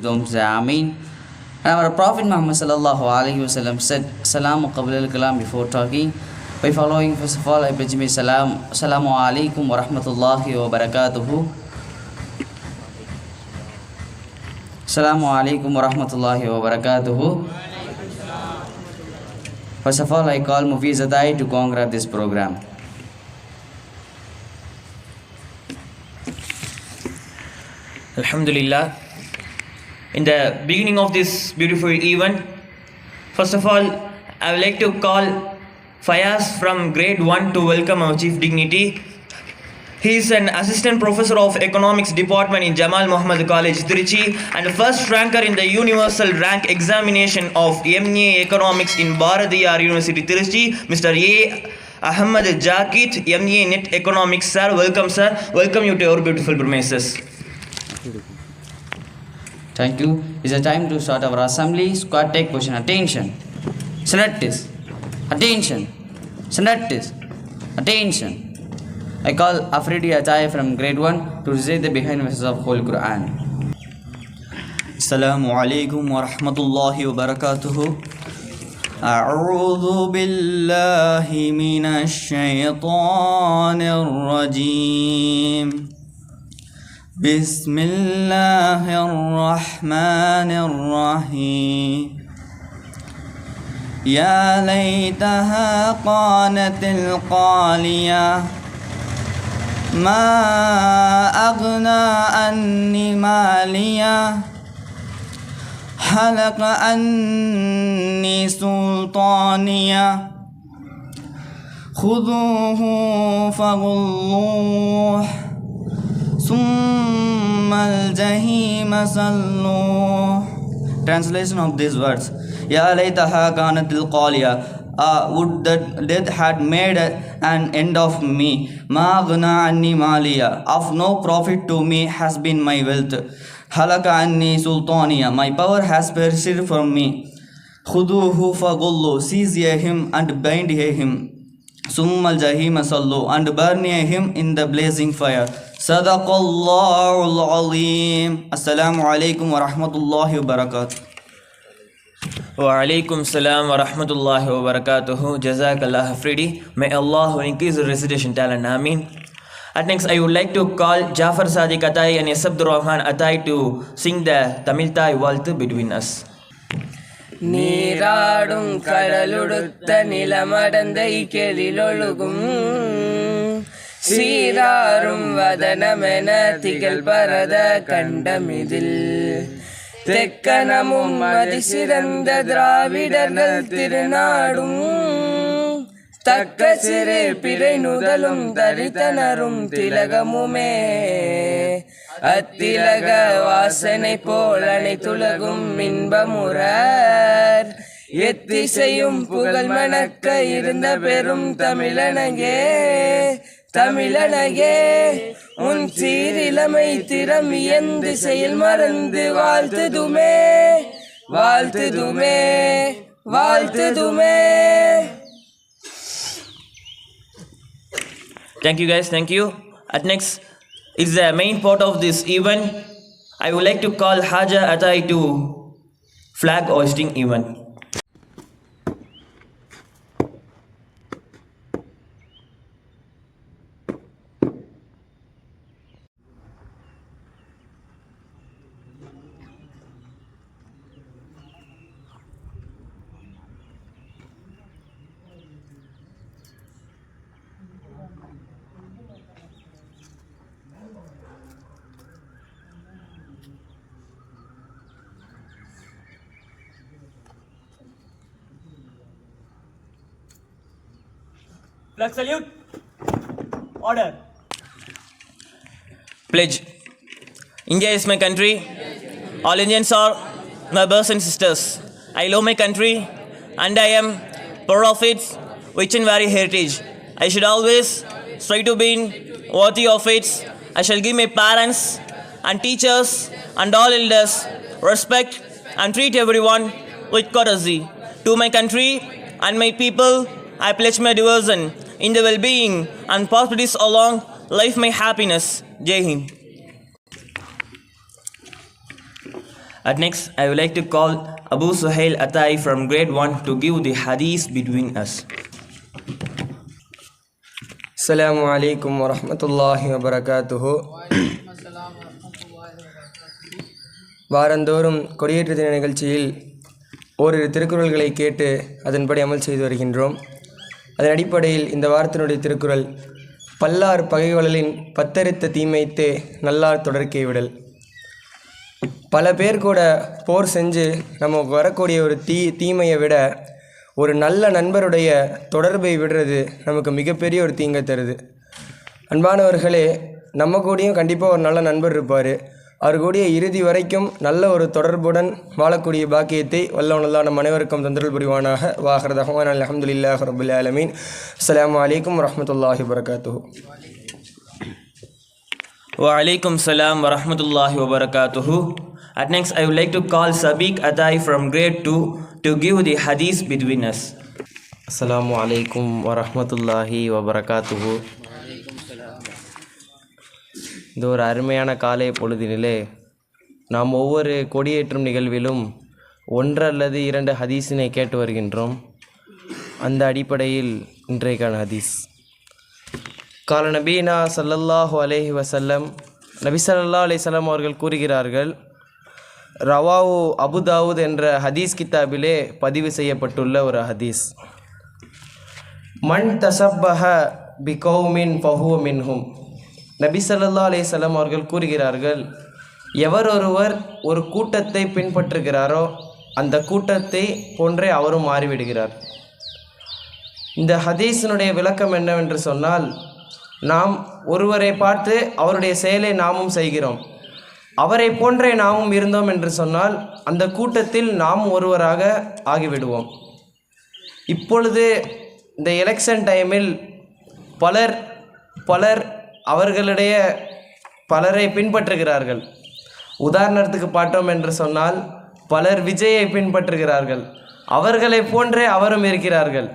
Don't say Ameen. And our Prophet Muhammad sallallahu alaihi wasallam said, Salamu qabla al-kalam before talking. By following, first of all, I pledge me salam. Assalamu alaikum wa rahmatullahi wa barakatuhu. Assalamu alaikum wa rahmatullahi wa barakatuhu. First of all, I call Mufiz Adai to conduct this program. Alhamdulillah. In the beginning of this beautiful event, first of all, I would like to call Fayaz from grade 1 to welcome our chief dignity. He is an assistant professor of economics department in Jamal Muhammad College, Trichy, and the first ranker in the universal rank examination of MA economics in Bharatiyar University, Trichy, Mr. A. Ahmad Jakit, MA Net Economics. Sir, welcome, sir. Welcome you to our beautiful premises. Thank you. It's a time to start our assembly. Squad take position. Attention. Senatis. Attention. Senatis. Attention. I call Afridi Ataya from grade 1 to recite the behind verses of Holy Quran. Assalamu alaikum wa rahmatullahi wa barakatuhu. A'udhu billahi minash shaytanir rajim. Bismillahir rahmanir rahim. Ya laytaha qanatil qaliyah. ما أغنى عني مالية هلك عني سلطانية خذوه فغلوه ثم الجحيم صلوه. Translation of these words: Ya laytaha kanatil qaliya. Would that death had made an end of me. Ma ghna anni maliya. Of no profit to me has been my wealth. Halaka anni sultaniya. My power has perished from me. Khuduhu fagullu. Seize ye him and bind ye him. Summal jahima sallu. And burn ye him in the blazing fire. Sadaqallahul alim. Assalamu alaikum wa rahmatullahi wa barakatuh. Wa alaikum salam wa rahmatullahi wa barakatuhu. Jazakallah Afridi. May Allah increase your recitation talent. Ameen. At next, I would like to call Jafar Sadiq Atai and Yasabdur Rahman Atai to sing the Tamil Thai Valthu between us. நீராடும் கடலுடுத்த நிலமடந்தை கெளிலொழுகும் சீராரும் வதனமென திகழ் பரத கண்டமிதில் தெக்கனமும் அதிசிறந்த திராவிடர்கள் திருநாடும் தக்க சிறு பிறை நுதலும் தரித்தனரும் திலகமுமே அத்திலக வாசனை போல் அனைத்துலகும் இன்பமுறார் எத்திசையும் புகழ் மணக்க இருந்த பெரும் தமிழனகே தமிழனகே உன் சீரிலமை திறம் இயந்து செயல் மறந்து வாழ்த்துதுமே வாழ்த்துதுமே வாழ்த்துதுமே. Thank you guys, thank you. At next, it's the main part of this event. I would like to call Haja Atai to flag hoisting event. Flag salute. Order. Pledge. India is my country. All Indians are my brothers and sisters. I love my country and I am proud of its rich and varied heritage. I should always strive to be worthy of it. I shall give my parents and teachers and all elders respect and treat everyone with courtesy. To my country and my people, I pledge my devotion in the well-being and prosperities along life, my happiness. Jai Hind. Next, I would like to call Abu Suhail Atai from grade 1 to give the hadith between us. அஸ்ஸலாமு அலைக்கும் வரஹ்மத்துல்லாஹி வபரகாத்துஹு. வாரந்தோறும் கொடியேற்று தின நிகழ்ச்சியில் ஓரிரு திருக்குறள்களை கேட்டு அதன்படி அமல் செய்து வருகின்றோம். அதன் அடிப்படையில் இந்த வாரத்தினுடைய திருக்குறள், பல்லார் பகைவலின் பத்தரித்த தீமைத்து நல்லார் தொடர்க்கை விடல். பல பேர் கூட போர் செஞ்சு நமக்கு வரக்கூடிய ஒரு தீமையை விட ஒரு நல்ல நண்பருடைய தொடர்பை விடுறது நமக்கு மிகப்பெரிய ஒரு தீங்கை தருது. அன்பானவர்களே, நம்ம கூடயும் கண்டிப்பாக ஒரு நல்ல நண்பர் இருப்பார். அவர் கூடிய இறுதி வரைக்கும் நல்ல ஒரு தொடர்புடன் வாழக்கூடிய பாக்கியத்தை வல்லவனல்லாஹ் நம் அனைவருக்கும் தந்தருள் புரிவானாக. வாஹிர் தஅவானா அல்ஹம்துலில்லாஹி ரப்பில் ஆலமீன். அஸ்ஸலாமு அலைக்கும் வரஹ்மத்துல்லாஹி வபரகாத்துஹு. Wa alaikum salam wa rahmatullahi wa barakatuhu. Next, I would like to call Sabiq Atai from grade 2 to give the hadith between us. அஸ்ஸலாமு அலைக்கும் வரஹ்மத்துல்லாஹி வபரகாத்துஹு. இந்த ஒரு அருமையான காலை பொழுதினிலே நாம் ஒவ்வொரு கொடியேற்றும் நிகழ்விலும் ஒன்று அல்லது 2 ஹதீஸினை கேட்டு வருகின்றோம். அந்த அடிப்படையில் இன்றைக்கான ஹதீஸ், கால நபீனா ஸல்லல்லாஹு அலைஹி வஸல்லம், நபி ஸல்லல்லாஹு அலைஹி வஸல்லம் அவர்கள் கூறுகிறார்கள், ரவாவு அபுதாவுத் என்ற ஹதீஸ் கித்தாபிலே பதிவு செய்யப்பட்டுள்ள ஒரு ஹதீஸ், மன் தசப்பஹ பி கௌமின் ஃபஹுவ மின்ஹும். நபி ஸல்லல்லாஹு அலைஹி வஸல்லம் அவர்கள் கூறுகிறார்கள், எவர் ஒருவர் ஒரு கூட்டத்தை பின்பற்றுகிறாரோ அந்த கூட்டத்தை போன்றே அவரும் மாறிவிடுகிறார். இந்த ஹதீஸினுடைய விளக்கம் என்னவென்று சொன்னால், நாம் ஒருவரை பார்த்து அவருடைய செயலை நாமும் செய்கிறோம், அவரை போன்றே நாமும் இருந்தோம் என்று சொன்னால் அந்த கூட்டத்தில் நாம் ஒருவராக ஆகிவிடுவோம். இப்பொழுது இந்த எலெக்ஷன் டைமில் பலர் அவர்களுடைய பலரை பின்பற்றுகிறார்கள். உதாரணத்துக்கு பார்த்தோம் என்று சொன்னால் பலர் விஜயை பின்பற்றுகிறார்கள், அவர்களை போன்றே அவரும் இருக்கிறார்கள்.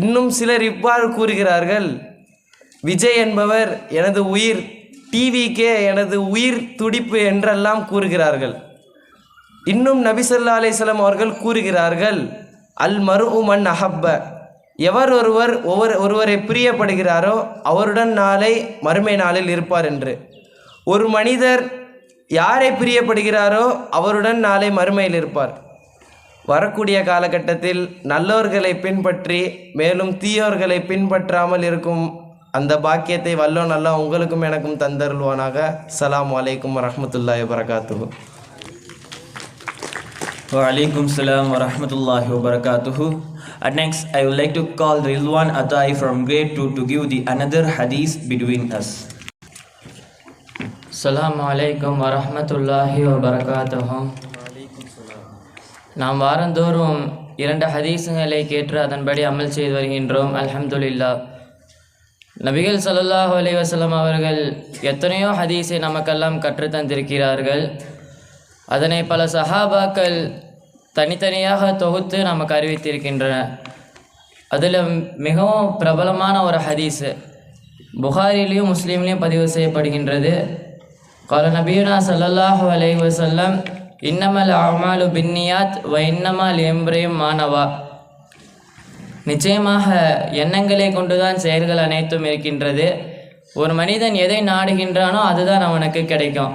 இன்னும் சிலர் இவ்வாறு கூறுகிறார்கள், விஜய் என்பவர் எனது உயிர், டிவிக்கே எனது உயிர் துடிப்பு என்றெல்லாம் கூறுகிறார்கள். இன்னும் நபி ஸல்லல்லாஹு அலைஹி வஸல்லம் அவர்கள் கூறுகிறார்கள், அல் மர்உ மன் அஹப்ப, எவர் ஒருவரை பிரியப்படுகிறாரோ அவருடன் நாளை மறுமை நாளில் இருப்பார் என்று. ஒரு மனிதர் யாரை பிரியப்படுகிறாரோ அவருடன் நாளை மறுமையில் இருப்பார். வரக்கூடிய காலகட்டத்தில் நல்லோர்களை பின்பற்றி மேலும் தீயோர்களை பின்பற்றாமல் இருக்கும் அந்த பாக்கியத்தை வல்லோன் அல்லாஹ் உங்களுக்கும் எனக்கும் தந்தருள்வானாக. அஸ்ஸலாமு அலைக்கும் வரஹ்மத்துல்லாஹி வபரகாத்துஹு. Wa alaikum salam wa rahmatullahi wa barakatuhu. Next, I would like to call Rizwan Atai from grade 2 to give the another hadith between us. அஸ்ஸலாமு அலைக்கும் வரஹ்மத்துல்லாஹி வபரகாத்துஹு. நாம் வாரந்தோறும் 2 ஹதீஸுகளை கேட்டு அதன்படி அமல் செய்து வருகின்றோம். அல்ஹம்துலில்லாஹ். நபிகள் ஸல்லல்லாஹு அலைஹி வஸல்லம் அவர்கள் எத்தனையோ ஹதீஸை நமக்கெல்லாம் கற்றுத்தந்திருக்கிறார்கள். அதனை பல சஹாபாக்கள் தனித்தனியாக தொகுத்து நமக்கு அறிவித்திருக்கின்றன. அதில் மிகவும் பிரபலமான ஒரு ஹதீஸு புகாரிலையும் முஸ்லீம்லேயும் பதிவு செய்யப்படுகின்றது. கால நபியுனா ஸல்லல்லாஹு அலைஹி வஸல்லம், இன்னமல் அமாலு பின்னியாத் வ இன்னமல் லிம்ரிஇம் மா நவா. நிச்சயமாக எண்ணங்களை கொண்டுதான் செயல்கள் அனைத்தும் இருக்கின்றது. ஒரு மனிதன் எதை நாடுகின்றானோ அதுதான் அவனுக்கு கிடைக்கும்.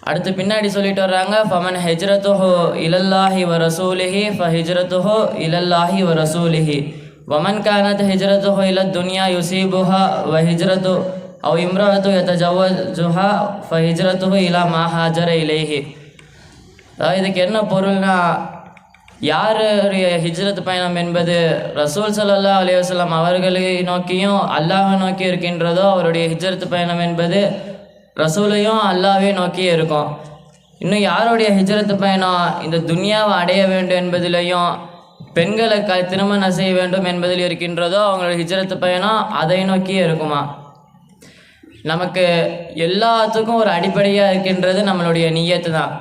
அடுத்து பின்னாடி சொல்லிட்டு வர்றாங்க, ஃபமன் ஹிஜ்ரத்துஹு இலல்லாஹி வ ரசூலிஹி ஃபஹிஜ்ரத்துஹு இலல்லாஹி வ ரசூலிஹி வமன் கானத் ஹிஜ்ரத்துஹு இலத் துன்யா யுஸீபுஹா வ ஹிஜ்ரத்து அவ் இம்ரஅத்து யதஜவ்வஜுஹா ஃபஹிஜ்ரத்துஹு இலா மா ஹாஜர இலைஹி. அதாவது இதுக்கு என்ன பொருள்னா, யாருடைய ஹிஜ்ரத் பயணம் என்பது ரசூல் ஸல்லல்லாஹு அலைஹி வஸல்லம் அவர்களை நோக்கியும் அல்லாஹை நோக்கி இருக்கின்றதோ, அவருடைய ஹிஜ்ரத் பயணம் என்பது ரசூலையும் அல்லாஹ்வை நோக்கி இருக்கும். இன்னும் யாருடைய ஹிஜ்ரத் பயணம் இந்த துன்யாவை அடைய வேண்டும் என்பதிலையும் பெண்களை திருமணம் செய்ய வேண்டும் என்பதில் இருக்கின்றதோ அவங்களோட ஹிஜ்ரத் பயணம் அதை நோக்கியே இருக்குமா. நமக்கு எல்லாத்துக்கும் ஒரு அடிப்படையாக இருக்கின்றது நம்மளுடைய நிய்யத்து தான்.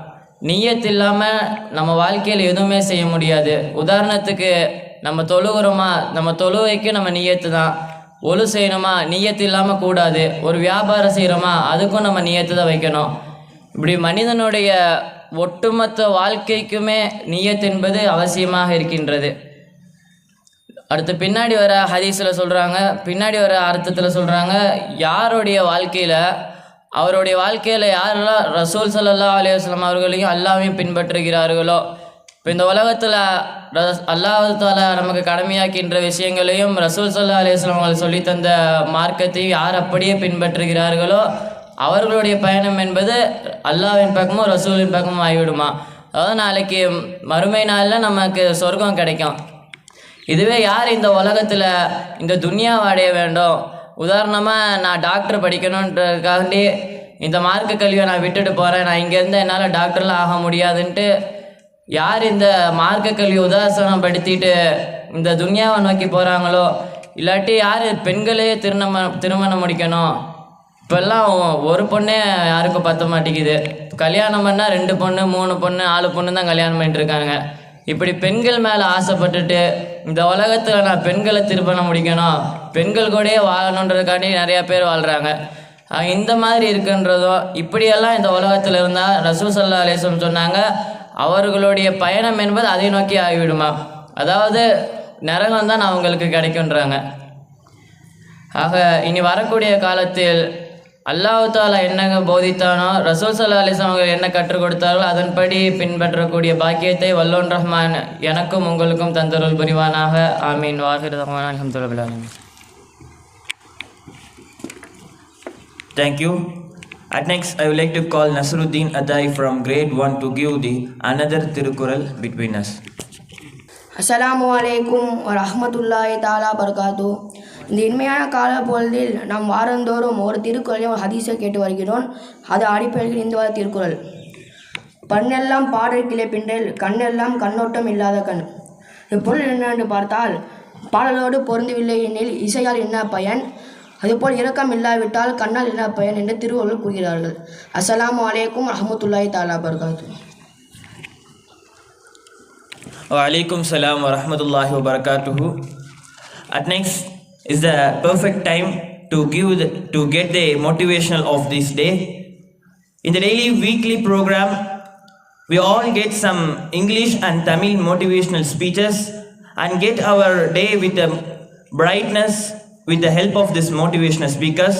நிய்யத் இல்லாமல் நம்ம வாழ்க்கையில் எதுவுமே செய்ய முடியாது. உதாரணத்துக்கு நம்ம தொழுகிறோமா, நம்ம தொழுகைக்கு நம்ம நிய்யத்து தான். ஒழு செய்யணுமா, நிய்யத்து இல்லாமல் கூடாது. ஒரு வியாபாரம் செய்கிறோமா, அதுக்கும் நம்ம நிய்யத்து தான் வைக்கணும். இப்படி மனிதனுடைய ஒட்டுமொத்த வாழ்க்கைக்குமே நியத் என்பது அவசியமாக இருக்கின்றது. அடுத்து பின்னாடி வர ஹதீஸில் சொல்கிறாங்க, பின்னாடி வர அர்த்தத்தில் சொல்கிறாங்க, யாருடைய வாழ்க்கையில் அவருடைய வாழ்க்கையில் யாரெல்லாம் ரசூல் ஸல்லல்லாஹு அலைஹி வஸல்லம் அவர்களையும் அல்லாஹ்வையும் பின்பற்றுகிறார்களோ, இப்போ இந்த உலகத்தில் அல்லாஹ் தஆலா நமக்கு கடமையாக்கின்ற விஷயங்களையும் ரசூல் ஸல்லல்லாஹு அலைஹி வஸல்லம் அவர்கள் சொல்லித்தந்த மார்க்கத்தையும் யார் அப்படியே பின்பற்றுகிறார்களோ அவர்களுடைய பயணம் என்பது அல்லாஹ்வின் பக்கமும் ரசூலின் பக்கமும் ஆகிவிடுமா. அதாவது நாளைக்கு மறுமை நாளில் நமக்கு சொர்க்கம் கிடைக்கும். இதுவே யார் இந்த உலகத்தில் இந்த துன்யாவை அடைய வேண்டும், உதாரணமாக நான் டாக்டர் படிக்கணுன்றதுக்காண்டி இந்த மார்க்க கல்வியை நான் விட்டுட்டு போகிறேன், நான் இங்கேருந்து என்னால் டாக்டர்லாம் ஆக முடியாதுன்ட்டு யார் இந்த மார்க்க கல்வி உதாசனம் படுத்திட்டு இந்த துன்யாவை நோக்கி போகிறாங்களோ, இல்லாட்டி யார் பெண்களே திருமணம் முடிக்கணும், இப்போல்லாம் ஒரு பொண்ணே யாருக்கும் பத்த மாட்டேங்குது, கல்யாணம் பண்ணால் 2 பொண்ணு 3 பொண்ணு 4 பொண்ணு தான் கல்யாணம் பண்ணிட்டு இருக்காங்க. இப்படி பெண்கள் மேலே ஆசைப்பட்டுட்டு இந்த உலகத்தில் நான் பெண்களை திருமணம் முடிக்கணும், பெண்கள் கூடயே வாழணுன்றதுக்காண்டி நிறையா பேர் வாழ்கிறாங்க. இந்த மாதிரி இருக்குன்றதும் இப்படியெல்லாம் இந்த உலகத்தில் இருந்தால் ரசூல் ஸல்லல்லாஹு அலைஹி வஸல்லம் சொன்னாங்க, அவர்களுடைய பயணம் என்பது அதை நோக்கி ஆகிவிடுமா, அதாவது நரகம் தான் அவங்களுக்கு கிடைக்குன்றாங்க. ஆக இனி வரக்கூடிய காலத்தில் அல்லாஹ் தஆலா என்ன போதித்தானோ, ரசூல் ஸல்லல்லாஹு அலைஹி வஸல்லம் அவர்கள் என்ன கற்றுக் கொடுத்தார்களோ அதன்படி பின்பற்றக்கூடிய பாக்கியத்தை வல்லோன் ரஹ்மான் எனக்கும் உங்களுக்கும் தந்தருள் புரிவானாக. ஆமீன். வாஹிர் தஅவானா அல்ஹம்துலில்லாஹி ஆலமீன். Thank you. At next, I would like to call Nasruddin Adai from grade 1 to give the another Tirukural between us. அஸ்ஸலாமு அலைக்கும் வரஹ்மத்துல்லாஹி தஆலா பரகாத்து. இந்த இனிமையான கால பொழுதில் நாம் வாரந்தோறும் ஒரு திருக்குறளையும் ஒரு ஹதீஸை கேட்டு வருகிறோம். அது அடிப்படையில் இந்த வார திருக்குறள். பண்ணெல்லாம் பாடல் கிளை பின்றேல், கண்ணெல்லாம் கண்ணோட்டம் இல்லாத கண். இப்பொருள் என்னென்று பார்த்தால், பாடலோடு பொருந்தவில்லை எனில் இசையால் என்ன பயன், அதுபோல் இரக்கம் இல்லாவிட்டால் கண்ணால் என்ன பயன் என்று திருவள்ளுவர் கூறுகிறார்கள். அஸ்ஸலாமு அலைக்கும் வரஹ்மத்துல்லாஹி தஆலா பரகாத்து. Wa alaikum salam wa rahmatullahi wa barakatuhu. At next is the perfect time to get the motivational of this day. In the daily weekly program, we all get some English and Tamil motivational speeches and get our day with the brightness with the help of this motivational speakers.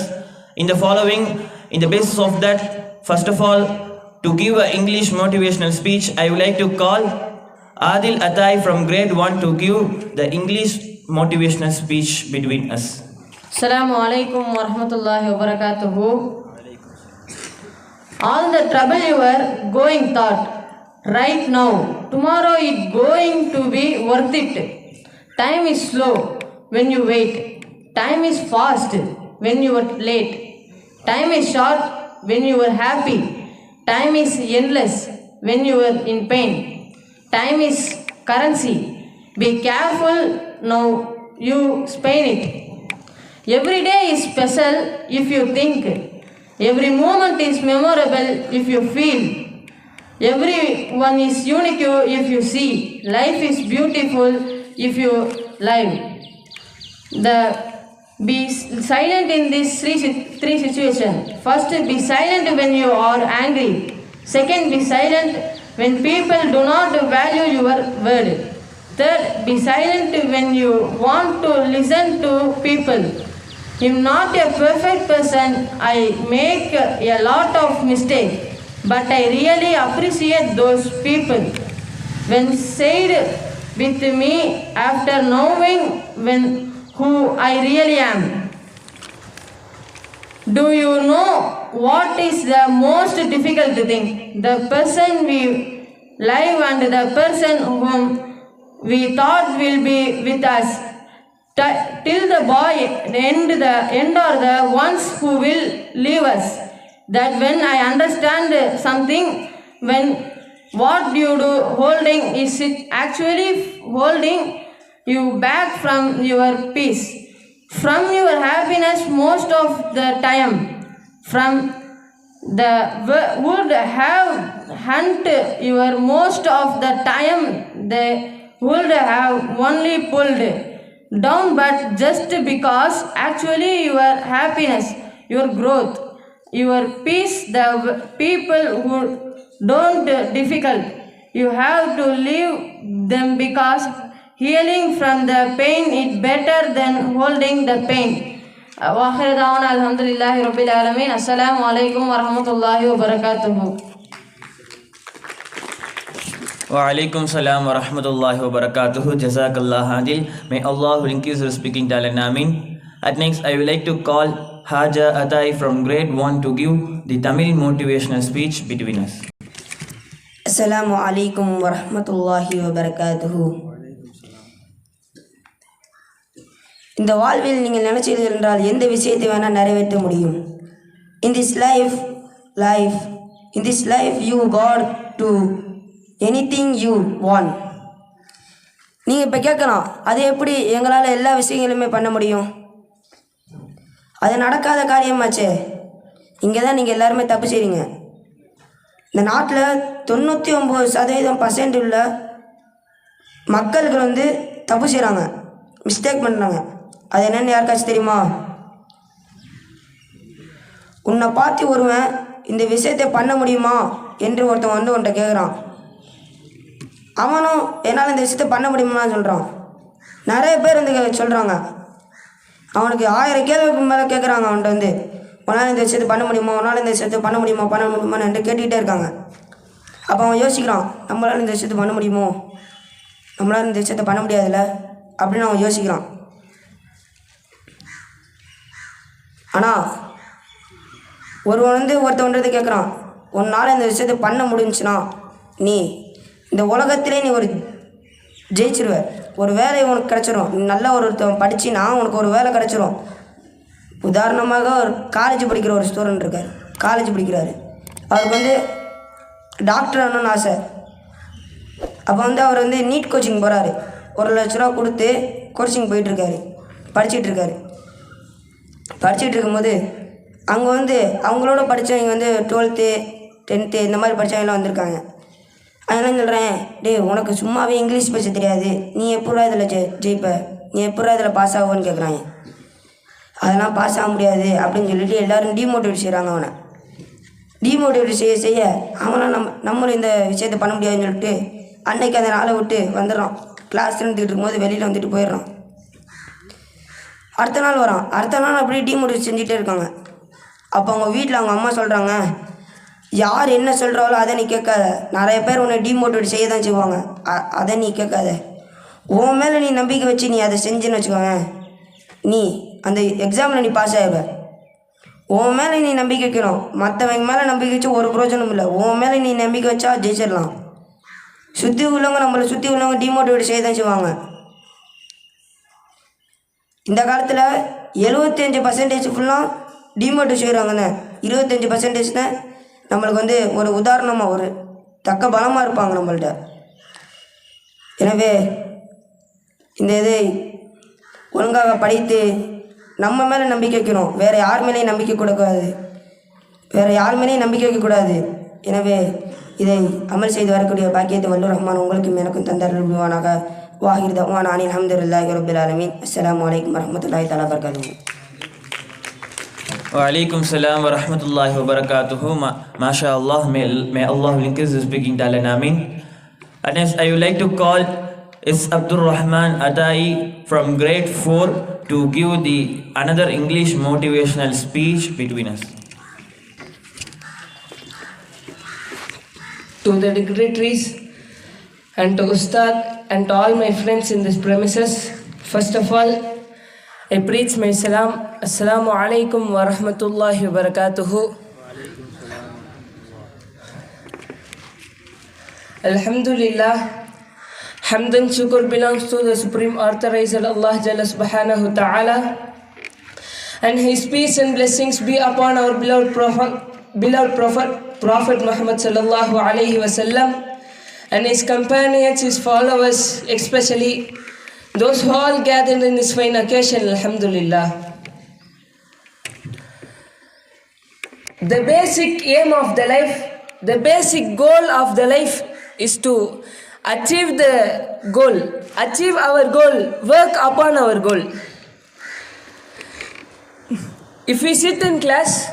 In the following, in the basis of that, first of all, to give an English motivational speech, I would like to call Adil Atai from grade 1 to give the English motivational speech between us. Assalamu alaikum wa rahmatullahi wa barakatuhu. All the trouble you are going thought right now, tomorrow is going to be worth it. Time is slow when you wait. Time is fast when you are late. Time is short when you are happy. Time is endless when you are in pain. Time is currency. Be careful now you spend it. Every day is special if you think. Every moment is memorable if you feel. Everyone is unique if you see. Life is beautiful if you live. Be silent in these three situations. First, be silent when you are angry. Second, be silent when people do not value your word. Third, be silent when you want to listen to people. I'm not a perfect person. I make a lot of mistakes, but I really appreciate those people when said with me after knowing who I really am. Do you know what is the most difficult thing? The person we live and the person whom we thought will be with us till the end are the ones who will leave us. That when I understand something, when what you do holding is it actually holding you back from your peace, from your happiness most of the time, from the would have hunt your most of the time, they would have only pulled down, but just because actually your happiness, your growth, your peace, the people who don't difficult. You have to leave them because healing from the pain is better than holding the pain. وآخر دعوانا الحمد لله رب العالمين. السلام عليكم ورحمة الله وبركاته. Wa alaikum salam wa rahmatullahi wa barakatuhu. Jazakallah Adil. May Allah increase your speaking talent. Amin. At next, I would like to call Haja Atai from grade 1 to give the Tamil motivational speech between us. Assalamu alaikum wa rahmatullahi wa barakatuhu. இந்த வாழ்வில் நீங்கள் நினைச்சீர்கள் என்றால் எந்த விஷயத்தை வேணால் நிறைவேற்ற முடியும். In this life you got to anything you want. நீங்கள் இப்போ கேட்கலாம், அது எப்படி எங்களால் எல்லா விஷயங்களுமே பண்ண முடியும்? அது நடக்காத காரியமாச்சே. இங்கே தான் நீங்கள் எல்லாருமே தப்பு செய்கிறீங்க. இந்த நாட்டில் 99% உள்ள மக்கள்கள் தப்பு செய்கிறாங்க, மிஸ்டேக் பண்ணுறாங்க. அது என்னென்னு யாருக்காச்சும் தெரியுமா? உன்னை பார்த்து ஒருவன் இந்த விஷயத்தை பண்ண முடியுமா என்று ஒருத்தன் உன்கிட்ட கேட்குறான். அவனும் என்னால் இந்த விஷயத்தை பண்ண முடியுமான்னு சொல்கிறான். நிறைய பேர் சொல்கிறாங்க. அவனுக்கு 1000 கேள்விக்கு மேலே கேட்குறாங்க. அவன்கிட்ட உன்னால் இந்த விஷயத்தை பண்ண முடியுமா, உன்னால் இந்த விஷயத்தை பண்ண முடியுமான்னு என்று கேட்டுக்கிட்டே இருக்காங்க. அப்போ அவன் யோசிக்கிறான், நம்மளால் இந்த விஷயத்தை பண்ண முடியுமோ, நம்மளால் இந்த விஷயத்தை பண்ண முடியாதுல்ல அப்படின்னு அவன் யோசிக்கிறான். ஆனால் ஒருவன் ஒருத்தவன்றது கேட்குறான், உன்னால் இந்த விஷயத்தை பண்ண முடிஞ்சுன்னா நீ இந்த உலகத்திலே நீ ஒரு ஜெயிச்சிருவ, ஒரு வேலை உனக்கு கிடச்சிரும். நீ நல்லா ஒருத்தவன் படிச்சின்னா உனக்கு ஒரு வேலை கிடச்சிரும். உதாரணமாக ஒரு காலேஜ் படிக்கிற ஒரு ஸ்டூடெண்ட் இருக்கார், காலேஜ் படிக்கிறாரு. அவருக்கு டாக்டர் ஆகணும்னு ஆசை. அப்போ அவர் நீட் கோச்சிங் போகிறாரு. 1 லட்ச ரூபா கொடுத்து கோச்சிங் போயிட்டுருக்காரு, படிச்சிட்ருக்காரு. படிச்சுட்டு இருக்கும்போது அங்கே அவங்களோட படித்தவங்க 12th 10th இந்த மாதிரி படித்தவங்களாம் வந்திருக்காங்க. அதெல்லாம் சொல்கிறேன், உனக்கு சும்மாவே இங்கிலீஷ் பேச தெரியாது, நீ எப்படா இதில் ஜெயிப்ப, நீ எப்படா இதில் பாஸ் ஆகுன்னு கேட்குறாங்க. அதெல்லாம் பாஸ் ஆக முடியாது அப்படின்னு சொல்லிட்டு எல்லோரும் டிமோட்டிவேட் செய்கிறாங்க. அவனை டிமோட்டிவேட் செய்ய அவனால் நம்மளும் இந்த விஷயத்தை பண்ண முடியாதுன்னு சொல்லிட்டு அன்னைக்கு அந்த நாளை விட்டு வந்துடுறான். கிளாஸ் இருந்துக்கிட்டு இருக்கும்போது வெளியில் வந்துட்டு போயிடுறான். அடுத்த நாள் வரான். அடுத்த நாள் அப்படியே டிமோட்டிவேட் செஞ்சுட்டே இருக்காங்க. அப்போ அவங்க வீட்டில் அவங்க அம்மா சொல்கிறாங்க, யார் என்ன சொல்கிறாங்களோ அதை நீ கேட்காத. நிறைய பேர் உன்னை டிமோட்டிவேட் செய்ய தான் செய்வாங்க, அதை நீ கேட்காத. உன் மேலே நீ நம்பிக்கை வச்சு நீ அதை செஞ்சுன்னு வச்சுக்கோங்க, நீ அந்த எக்ஸாமில் நீ பாஸ் ஆகிடுவ. உன் மேலே நீ நம்பிக்கை வைக்கணும், மற்றவங்க மேலே நம்பிக்கை வச்சு ஒரு பிரோஜனமும் இல்லை. உன் மேலே நீ நம்பிக்கை வச்சா ஜெயிச்சிடலாம். சுற்றி உள்ளவங்க நம்மளை சுற்றி உள்ளவங்க டிமோட்டிவேட் செய்ய தான் செய்வாங்க. இந்த காலத்தில் 75% ஃபுல்லாக டிமோட்டிவேட் செய்கிறாங்கன்னு, 25% தான் நம்மளுக்கு ஒரு உதாரணமாக ஒரு தக்க பலமாக இருப்பாங்க நம்மள்ட்ட. எனவே இந்த இதை ஒழுங்காக படித்து நம்ம மேலே நம்பிக்கை வைக்கணும், வேறு யார் மேலேயும் நம்பிக்கை கொடுக்காது, வேறு யார் மேலேயும் நம்பிக்கை வைக்கக்கூடாது. எனவே இதை அமல் செய்து வரக்கூடிய பாக்கியத்தை வல்லூர் ரஹ்மான் உங்களுக்கும் எனக்கும் தந்தார்கள் விடுவானாக. வாஹிர் தவான் அனில் அல்ஹம்துலில்லாஹி ரப்பில் ஆலமீன். அஸ்ஸலாமு அலைக்கும் வரஹ்மத்துல்லாஹி தஆலா வபரகாத்துஹு. Wa alaikum salam wa rahmatullahi wa barakatuhu. MashaAllah, may Allah increase his speaking talent. Amin. And next, I would like to call is Abdul Rahman Adai from grade 4 to give the another English motivational speech between us. To the dignitaries and to Ustad and to all my friends in this premises, first of all, I preach my salam. Assalamu alaikum wa rahmatullahi wa barakatuhu. Alhamdulillah, hamd and shukr belongs to the Supreme Authorizer Allah Jalla Subhanahu Ta'ala, and His peace and blessings be upon our beloved Prophet Muhammad Sallallahu Alaihi Wasallam and his companions, his followers, especially those who all gathered in this fine occasion. Alhamdulillah. The basic aim of the life, the basic goal of the life is to achieve the goal, achieve our goal, work upon our goal. If we sit in class,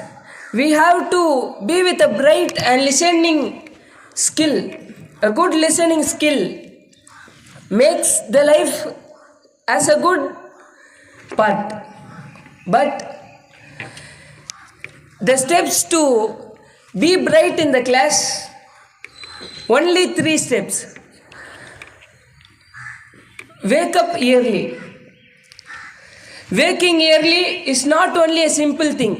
we have to be with a bright and listening skill, a good listening skill makes the life as a good part. But the steps to be bright in the class, only 3 steps. Wake up early. Waking early is not only a simple thing.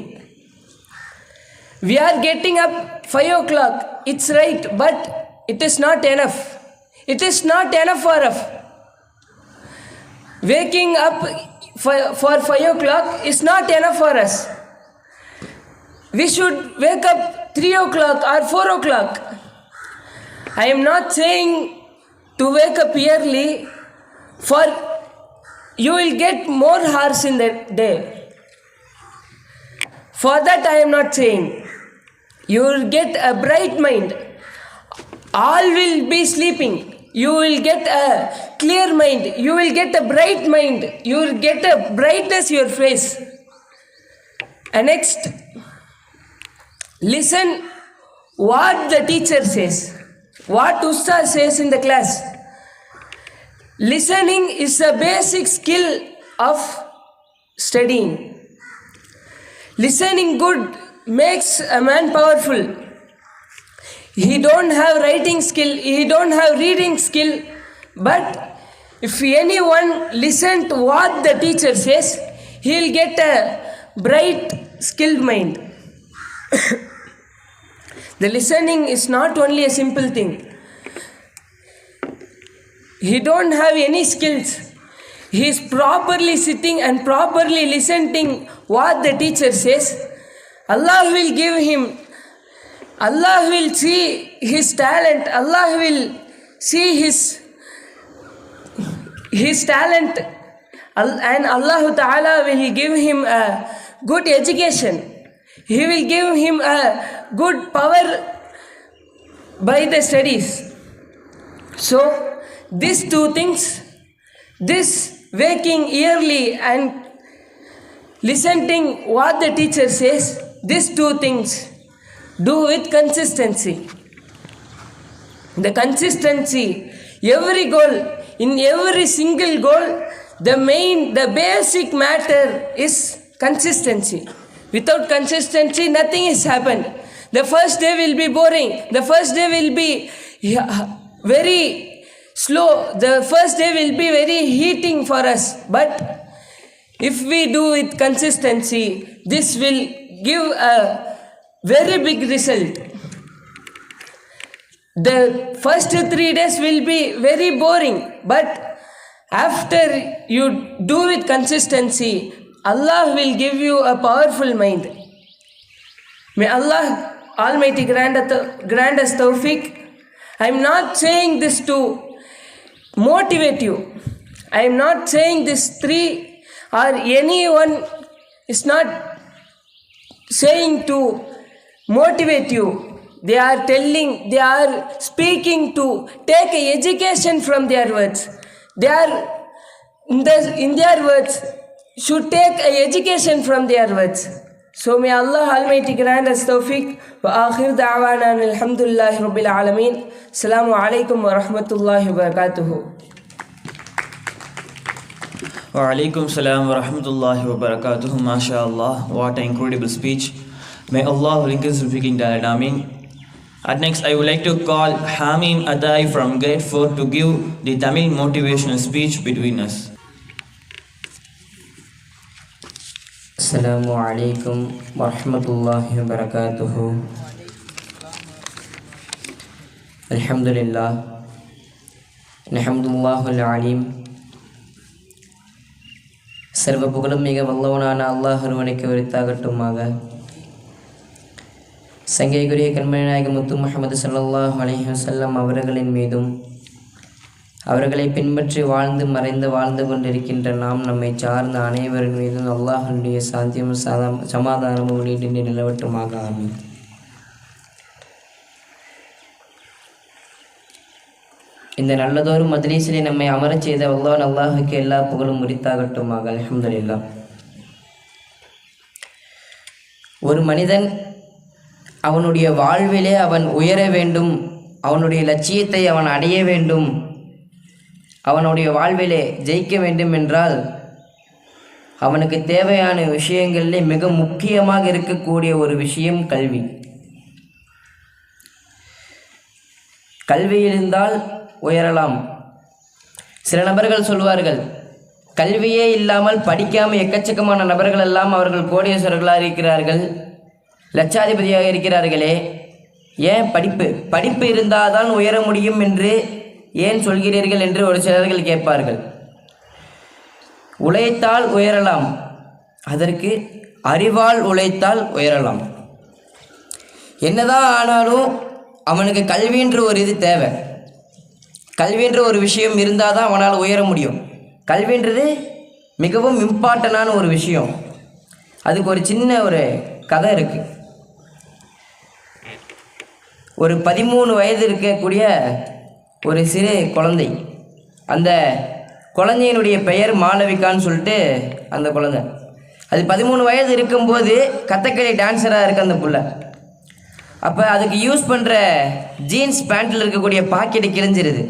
We are getting up 5 o'clock, it's right, but it is not enough. It is not enough for us. Waking up for 5 o'clock is not enough for us. We should wake up 3 o'clock or 4 o'clock. I am not saying to wake up early, for you will get more hours in the day. For that I am not saying. You will get a bright mind. All will be sleeping. You will get a clear mind. You will get a bright mind. You will get a brightness in your face. And next, listen what the teacher says, what Ustad says in the class. Listening is a basic skill of studying. Listening good makes a man powerful. He don't have writing skill, he don't have reading skill, but if anyone listen to what the teacher says, he'll get a bright, skilled mind. The listening is not only a simple thing. He don't have any skills. He is properly sitting and properly listening what the teacher says. Allah will give him, Allah will see his talent, Allah will see his talent, and Allah Ta'ala will give him a good education. He will give him a good power by the studies. So, these 2 things, this waking early and listening what the teacher says, these 2 things, do with consistency. The consistency, every goal, in every single goal, the basic matter is consistency. Without consistency, nothing has happened. The first day will be boring. The first day will be very slow. The first day will be very heating for us. But if we do with consistency, this will give a very big result. The first 3 days will be very boring, but after you do with consistency, Allah will give you a powerful mind. May Allah Almighty grant us tawfiq. I am not saying this to motivate you. I am not saying this 3 or anyone is not saying to motivate you. They are speaking to take education from their words. They are in their words should take education from their words. So may Allah Almighty grant us tawfiq. Wa akhir da'wana alhamdulillahi rabbil alameen. Assalamu alaikum wa rahmatullahi wa barakatuhu. Wa alaikum salam wa rahmatullahi wa barakatuhu. MashaAllah, what an incredible speech. May Allah link us speaking dialect. Ameen. At next, I would like to call Hamim Adai from grade 4 to give the Tamil motivational speech between us. Assalamu alaikum wa rahmatullahi wa barakatuhu. Alhamdulillah. Alhamdulillahul alim. சர்வ புகழும் மிக வல்லவனான அல்லாஹ் ஒருவனுக்கு உரித்தாகட்டுமாக. சங்கைக்குரிய கண்மணி நாயகம் முத்து முஹம்மது ஸல்லல்லாஹு அலைஹி வஸல்லம் அவர்களின் மீதும் அவர்களை பின்பற்றி வாழ்ந்து கொண்டிருக்கின்ற நாம் நம்மை சார்ந்த அனைவரின் மீதும் அல்லாஹ்வுடைய சாந்தியும் சமாதானமும் நீண்டு நிலவட்டுமாக. ஆமீன். இந்த நல்லதொரு மஜ்லிஸிலே நம்மை அமரச் செய்த அல்லாஹ்வுக்கு எல்லா புகழும் உரித்தாகட்டுமாக. அல்ஹம்துலில்லாஹ். ஒரு மனிதன் அவனுடைய வாழ்விலே அவன் உயர வேண்டும், அவனுடைய லட்சியத்தை அவன் அடைய வேண்டும், அவனுடைய வாழ்விலே ஜெயிக்க வேண்டும் என்றால் அவனுக்கு தேவையான விஷயங்களிலே மிக முக்கியமாக இருக்கக்கூடிய ஒரு விஷயம் கல்வி. கல்வி இருந்தால் உயரலாம். சில நபர்கள் சொல்வார்கள், கல்வியே இல்லாமல் படிக்காமல் எக்கச்சக்கமான நபர்கள் எல்லாம் அவர்கள் கோடீஸ்வரர்களாக இருக்கிறார்கள், லட்சாதிபதியாக இருக்கிறார்களே, ஏன் படிப்பு இருந்தால் தான் உயர முடியும் என்று ஏன் சொல்கிறீர்கள் என்று ஒரு சிலர்கள் கேட்பார்கள். உழைத்தால் உயரலாம், அதற்கு அறிவால் உழைத்தால் உயரலாம். என்னதான் ஆனாலும் அவனுக்கு கல்வின்ற ஒரு இது தேவை. கல்வின்ற ஒரு விஷயம் இருந்தால் தான் அவனால் உயர முடியும். கல்வின்றது மிகவும் இம்பார்ட்டண்டான ஒரு விஷயம். அதுக்கு ஒரு சின்ன ஒரு கதை இருக்குது. ஒரு 13 வயது இருக்கக்கூடிய ஒரு சிறு குழந்தை, அந்த குழந்தையினுடைய பெயர் மாளவிகான்னு சொல்லிட்டு அந்த குழந்தை. அது 13 வயது இருக்கும்போது கதகளி டான்ஸராக இருக்குது அந்த புள்ள. அப்போ அதுக்கு யூஸ் பண்ணுற ஜீன்ஸ் பேண்ட்டில் இருக்கக்கூடிய பாக்கெட்டு கிழிஞ்சிருது.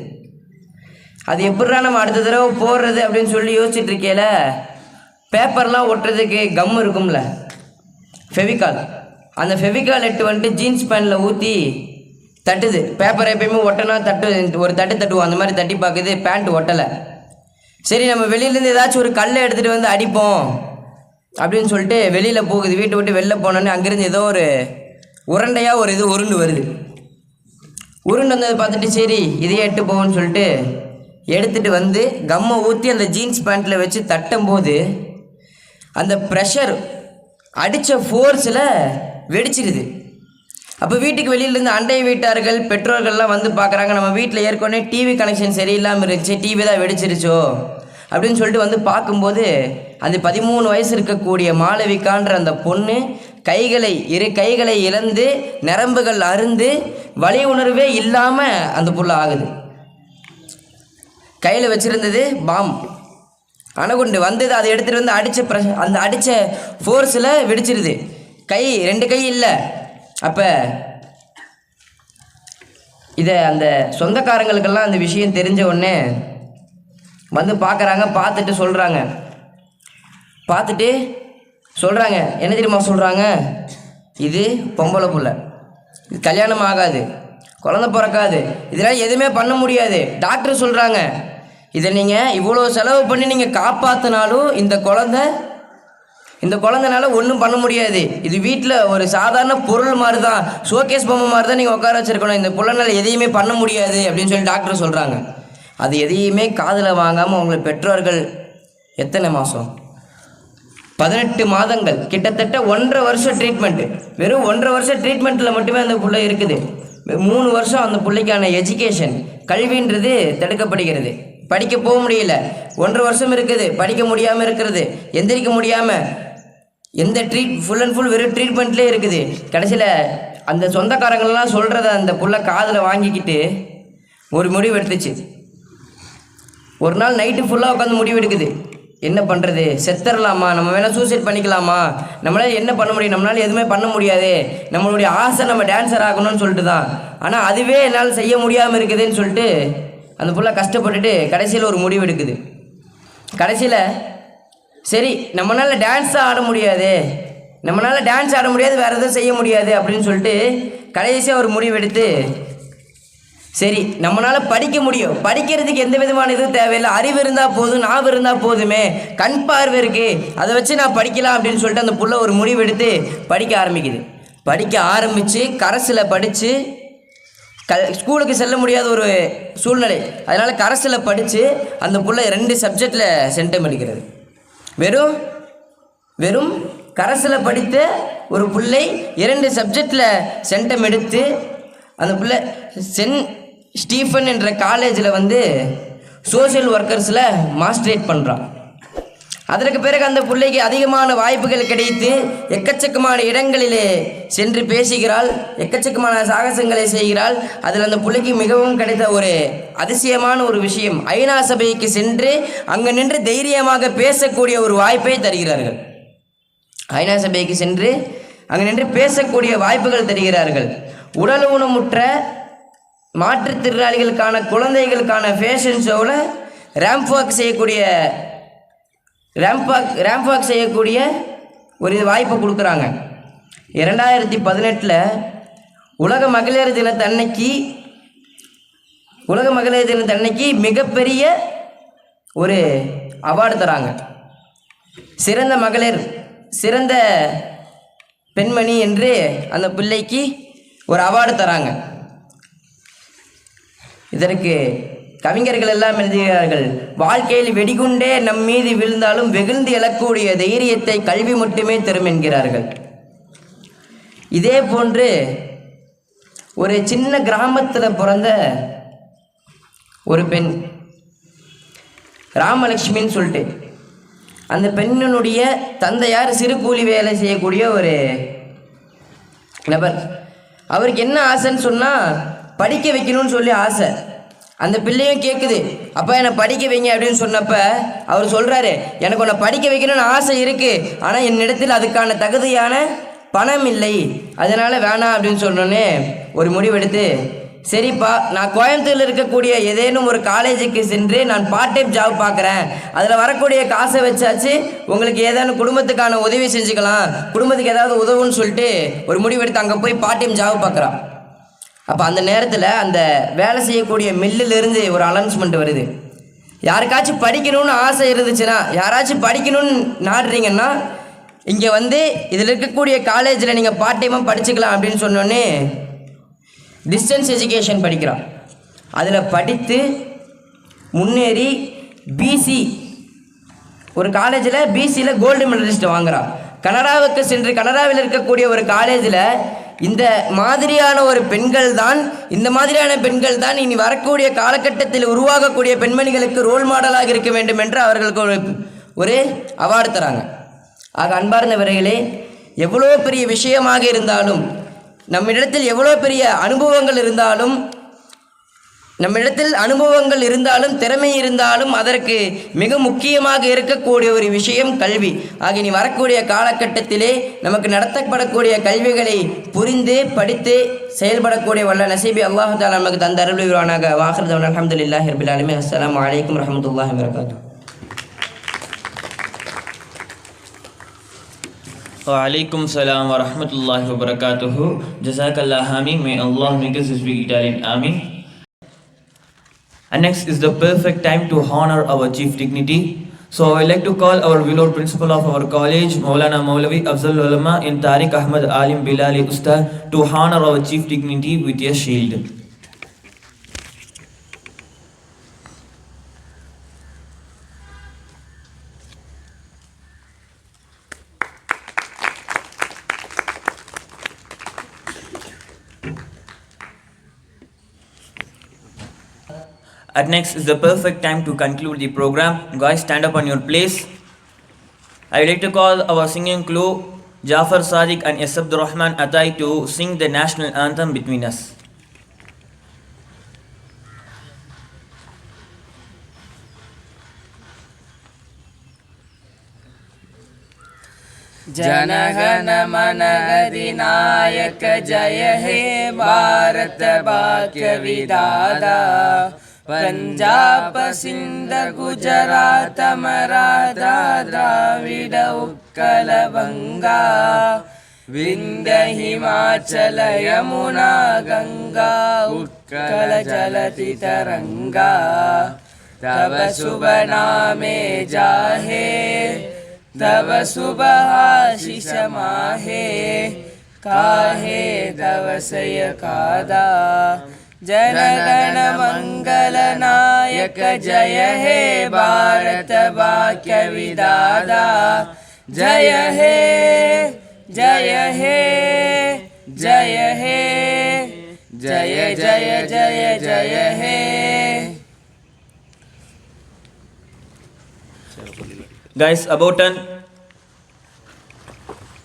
அது எப்படிடா நம்ம அடுத்த தடவை போடுறது அப்படின்னு சொல்லி யோசிச்சுட்டு இருக்கையில பேப்பர்லாம் ஒட்டுறதுக்கு கம் இருக்கும்ல, ஃபெவிகால், அந்த ஃபெவிகால் வந்துட்டு ஜீன்ஸ் பேண்ட்டில் ஊற்றி தட்டுது. பேப்பர் எப்பயுமே ஒட்டனா ஒரு தட்டுவோம், அந்த மாதிரி தட்டி பார்க்குது, பேண்ட் ஒட்டலை. சரி, நம்ம வெளியிலேருந்து ஏதாச்சும் ஒரு கல்லை எடுத்துகிட்டு வந்து அடிப்போம் அப்படின்னு சொல்லிட்டு வெளியில் போகுது. வீட்டை விட்டு வெளில போனோன்னே அங்கேருந்து ஏதோ ஒரு உருண்டையாக ஒரு இது உருண்டு வருது. உருண்டு வந்ததை பார்த்துட்டு சரி இதையே எட்டு போவோன்னு சொல்லிட்டு எடுத்துகிட்டு வந்து கம்மை ஊற்றி அந்த ஜீன்ஸ் பேண்ட்டில் வச்சு தட்டும்போது அந்த ப்ரெஷர் அடித்த ஃபோர்ஸில் வெடிச்சிருது. அப்போ வீட்டுக்கு வெளியிலேருந்து அண்டை வீட்டார்கள் பெற்றோர்கள்லாம் வந்து பார்க்குறாங்க, நம்ம வீட்டில் ஏற்கனவே டிவி கனெக்ஷன் சரியில்லாமல் இருந்துச்சு, டிவி தான் வெடிச்சிருச்சோ அப்படின்னு சொல்லிட்டு வந்து பார்க்கும்போது அந்த 13 வயசு இருக்கக்கூடிய மாளவிகான்ற அந்த பொண்ணு இரு கைகளை இழந்து நரம்புகள் அருந்து வலி உணர்வே இல்லாமல் அந்த புள்ள ஆகுது. கையில் வச்சுருந்தது பாம், அணுகுண்டு வந்தது, அதை எடுத்துகிட்டு வந்து அந்த அடித்த ஃபோர்ஸில் வெடிச்சிருது. 2 கை இல்லை. அப்போ இதை அந்த சொந்தக்காரங்களுக்கெல்லாம் அந்த விஷயம் தெரிஞ்ச உடனே வந்து பார்க்குறாங்க. பார்த்துட்டு சொல்கிறாங்க, என்ன தெரியுமா சொல்கிறாங்க, இது பொம்பளை புள்ள, இது கல்யாணம் ஆகாது, குழந்தை பிறக்காது, இதெல்லாம் எதுவுமே பண்ண முடியாது. டாக்டர் சொல்கிறாங்க, இதை நீங்கள் இவ்வளோ செலவு பண்ணி நீங்கள் காப்பாற்றினாலும் இந்த குழந்தைனால ஒன்றும் பண்ண முடியாது. இது வீட்டில் ஒரு சாதாரண பொருள் மாதிரி தான், ஷோகேஸ் பொம்மை மாதிரி தான் நீங்கள் உட்கார வச்சுருக்கணும், இந்த பிள்ளைனால எதையுமே பண்ண முடியாது அப்படின்னு சொல்லி டாக்டர் சொல்கிறாங்க. அது எதையுமே காதில் வாங்காமல் உங்களை பெற்றோர்கள் எத்தனை மாதம், 18 மாதங்கள், கிட்டத்தட்ட 1.5 வருஷம் ட்ரீட்மெண்ட்டு, வெறும் 1.5 வருஷம் ட்ரீட்மெண்ட்டில் மட்டுமே அந்த பிள்ளை இருக்குது. 3 வருஷம் அந்த பிள்ளைக்கான எஜுகேஷன் கல்வின்றது தடுக்கப்படுகிறது. படிக்க போக முடியல, 1.5 வருஷம் இருக்குது, படிக்க முடியாமல் இருக்கிறது, எந்திரிக்க முடியாமல், எந்த ஃபுல் அண்ட் ஃபுல் வெறும் ட்ரீட்மெண்ட்லேயே இருக்குது. கடைசியில் அந்த சொந்தக்காரங்கள்லாம் சொல்கிறத அந்த புள்ள காதில் வாங்கிக்கிட்டு ஒரு முடிவு எடுத்துச்சு. ஒரு நாள் நைட்டு ஃபுல்லாக உட்காந்து முடிவு எடுக்குது, என்ன பண்ணுறது, செத்துடலாமா, நம்ம வேணால் சூசைட் பண்ணிக்கலாமா, நம்மளால் என்ன பண்ண முடியும், நம்மளால் எதுவுமே பண்ண முடியாது, நம்மளுடைய ஆசை நம்ம டான்ஸர் ஆகணும்னு சொல்லிட்டு தான், ஆனால் அதுவே என்னால் செய்ய முடியாமல் இருக்குதுன்னு சொல்லிட்டு அந்த புள்ள கஷ்டப்பட்டுட்டு கடைசியில் ஒரு முடிவு எடுக்குது. கடைசியில் சரி நம்மளால் டான்ஸ் ஆட முடியாது, வேறு எதுவும் செய்ய முடியாது அப்படின்னு சொல்லிட்டு கடைசியாக ஒரு முடிவு எடுத்து, சரி நம்மளால் படிக்க முடியும், படிக்கிறதுக்கு எந்த விதமான இதுவும் தேவையில்லை, அறிவு இருந்தால் போதும், நாவு இருந்தால் போதுமே, கண் பார்வை இருக்குது, அதை வச்சு நான் படிக்கலாம் அப்படின்னு சொல்லிட்டு அந்த புள்ள ஒரு முடிவு எடுத்து படிக்க ஆரம்பித்து கரஸில் படித்து ஸ்கூலுக்கு செல்ல முடியாத ஒரு சூழ்நிலை, அதனால் கரஸில் படித்து அந்த புள்ள 2 சப்ஜெக்டில் சென்டம் எடுக்கிறது. வெறும் கரஸில் படித்த ஒரு பிள்ளை 2 சப்ஜெக்டில் சென்டம் எடுத்து அந்த பிள்ளை சென்ட் ஸ்டீஃபன் என்ற காலேஜில் வந்து சோஷியல் ஒர்க்கர்ஸில் மாஸ்டரேட் பண்ணுறான். அதற்கு பிறகு அந்த பிள்ளைக்கு அதிகமான வாய்ப்புகள் கிடைத்து எக்கச்சக்கமான இடங்களிலே சென்று பேசுகிறாள், எக்கச்சக்கமான சாகசங்களை செய்கிறாள். அதில் அந்த பிள்ளைக்கு மிகவும் கிடைத்த ஒரு அதிசயமான ஒரு விஷயம், ஐநா சபைக்கு சென்று அங்கே நின்று தைரியமாக பேசக்கூடிய ஒரு வாய்ப்பை தருகிறார்கள். ஐநா சபைக்கு சென்று அங்கே நின்று பேசக்கூடிய வாய்ப்புகள் தருகிறார்கள். உடல் ஊனமுற்ற மாற்றுத்திறனாளிகளுக்கான குழந்தைகளுக்கான ஃபேஷன் ஷோவில் ரேம்ப் வாக் செய்யக்கூடிய ஒரு வாய்ப்பை கொடுக்குறாங்க. 2018 உலக மகளிர் தினத்தன்னைக்கு மிகப்பெரிய ஒரு அவார்டு தராங்க. சிறந்த மகளிர், சிறந்த பெண்மணி என்று அந்த பிள்ளைக்கு ஒரு அவார்டு தராங்க. இதற்கு கவிஞர்கள் எல்லாம் எழுதுகிறார்கள், வாழ்க்கையில் வெடிகுண்டே நம் மீது விழுந்தாலும் வெகுந்து எழக்கூடிய தைரியத்தை கல்வி மட்டுமே தரும் என்கிறார்கள். இதே போன்று ஒரு சின்ன கிராமத்தில் பிறந்த ஒரு பெண் ராமலட்சுமின்னு சொல்லிட்டு, அந்த பெண்ணினுடைய தந்தையார் சிறு கூலி வேலை செய்யக்கூடிய ஒரு நபர். அவருக்கு என்ன ஆசைன்னு சொன்னால் படிக்க வைக்கணும்னு சொல்லி ஆசை. அந்த பிள்ளையும் கேட்குது, அப்பா என்னை படிக்க வைங்க அப்படின்னு சொன்னப்ப அவர் சொல்கிறாரு, எனக்கு உன்னை படிக்க வைக்கணும்னு ஆசை இருக்குது, ஆனால் என்னிடத்தில் அதுக்கான தகுதியான பணம் இல்லை, அதனால் வேணாம் அப்படின்னு சொன்னோன்னே ஒரு முடிவெடுத்து, சரிப்பா நான் கோயம்புத்தூரில் இருக்கக்கூடிய ஏதேனும் ஒரு காலேஜுக்கு சென்று நான் பார்ட் டைம் ஜாப் பார்க்குறேன், அதில் வரக்கூடிய காசை வச்சாச்சு உங்களுக்கு ஏதேனும் குடும்பத்துக்கான உதவி செஞ்சுக்கலாம், குடும்பத்துக்கு ஏதாவது உதவுன்னு சொல்லிட்டு ஒரு முடிவெடுத்து அங்கே போய் பார்ட் டைம் ஜாப் பார்க்குறான். அப்போ அந்த நேரத்தில் அந்த வேலை செய்யக்கூடிய மில்லிலிருந்து ஒரு அனௌன்ஸ்மெண்ட் வருது, யாருக்காச்சும் படிக்கணும்னு ஆசை இருந்துச்சுன்னா, யாராச்சும் படிக்கணும்னு நாடுறீங்கன்னா இங்கே வந்து இதில் இருக்கக்கூடிய காலேஜில் நீங்கள் பார்ட் டைமாக படிச்சுக்கலாம் அப்படின்னு சொன்னோன்னே டிஸ்டன்ஸ் எஜுகேஷன் படிக்கிறான். அதில் படித்து முன்னேறி பிசி ஒரு காலேஜில் பிசியில் கோல்டு மெடலிஸ்ட் வாங்குகிறான். கனடாவுக்கு சென்று கனடாவில் இருக்கக்கூடிய ஒரு காலேஜில் இந்த மாதிரியான பெண்கள் தான் இனி வரக்கூடிய காலகட்டத்தில் உருவாகக்கூடிய பெண்மணிகளுக்கு ரோல் மாடலாக இருக்க வேண்டும் என்று அவர்களுக்கு ஒரு அவார்டு தராங்க. ஆக அன்பார்ந்தவர்களே, எவ்வளோ பெரிய விஷயமாக இருந்தாலும், நம்மிடத்தில் எவ்வளோ பெரிய அனுபவங்கள் இருந்தாலும் திறமை இருந்தாலும் அதற்கு மிக முக்கியமாக இருக்கக்கூடிய ஒரு விஷயம் கல்வி. ஆக இனி வரக்கூடிய காலகட்டத்திலே நமக்கு நடத்தப்படக்கூடிய கல்விகளை புரிந்து படித்து செயல்படக்கூடிய வல்ல நசீபி அல்லாஹ் தஆலா நமக்கு தந்த அருள்வானாக. வாஹிர் தஅவானா அல்ஹம்துலில்லாஹி ரப்பில் ஆலமீன். அஸ்ஸலாமு அலைக்கும் வரஹ்மத்துல்லாஹி வபரகாத்துஹு. Wa alaikum salam wa rahmatullahi wa barakatuhu. Jazakallah Amin. May Allah make us speak Italian. Amin. And next is the perfect time to honor our chief dignity. So I would like to call our beloved principal of our college, Maulana Maulavi Afzal Ulama in Tariq Ahmad Alim Bilali Ustad, to honor our chief dignity with a shield. At next is the perfect time to conclude the program. Guys, stand up on your place. I would like to call our singing crew, Jafar Sadiq and S. Abdurrahman Atai, to sing the national anthem between us. जनगण मन अधिनायक जय हे भारत भाग्य विधाता, पंजाब सिंध गुजरात मराठा द्राविड उत्कल बंगा, विंध्य हिमाचल यमुना गंगा उत्कल जलति तरंगा, तब शुभ नामे जाहे तब शुभ आशीष माहे, काहे तव सय कादा, जनगण मंगल नायक जय हे भारत भाग्य विधाता, जय हे जय हे जय हे जय जय जय जय हे. Guys, about turn.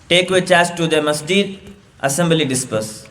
Take your chairs to the masjid. Assembly disperse.